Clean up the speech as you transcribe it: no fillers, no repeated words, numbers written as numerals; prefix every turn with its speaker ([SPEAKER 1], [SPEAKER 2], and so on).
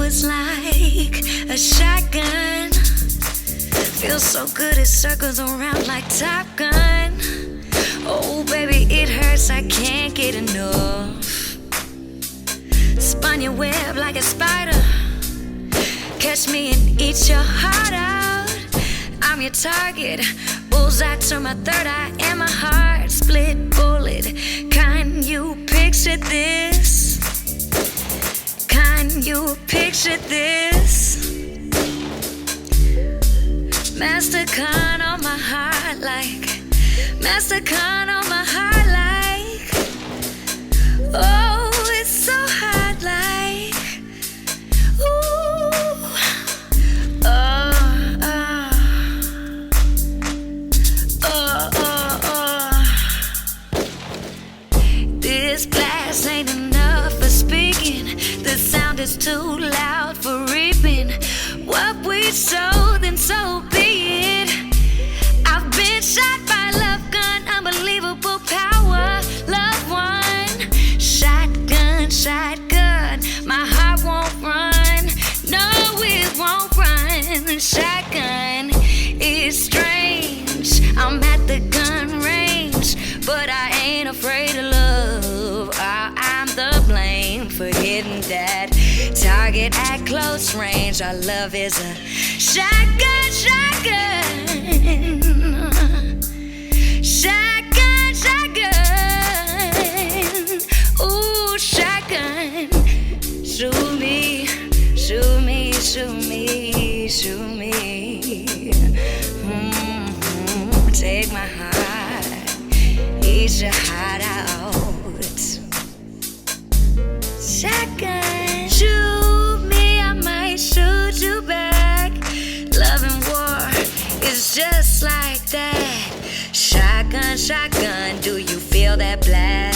[SPEAKER 1] is like a shotgun. Feels so good, it circles around like Top Gun. Oh, baby, it hurts, I can't get enough. Spun your web like a spider. Catch me and eat your heart out. I'm your target. Bullseye to my third eye and my heart. Split bullet. Can you picture this? Can you picture this? Mastercon on my heart like. Mastercon on my heart like. Oh, it's so hot like. Ooh. This glass ain't enough for speaking. The sound is too loud for reaping. What we sow, then so be it. I've been shot by a love gun, unbelievable power. Love one. Shotgun, shotgun. My heart won't run. No, it won't run. Shotgun is strange. I'm at the gun range, but I ain't afraid of love. I'm the blame for hitting that target at close range. Our love is a shotgun, shotgun. Shotgun, shotgun. Ooh, shotgun. Shoot me, shoot me, shoot me, shoot me. Take my heart, eat your heart out. Shotgun, shoot me, I might shoot you back. Love and war is just like that. Shotgun, shotgun, do you feel that blast?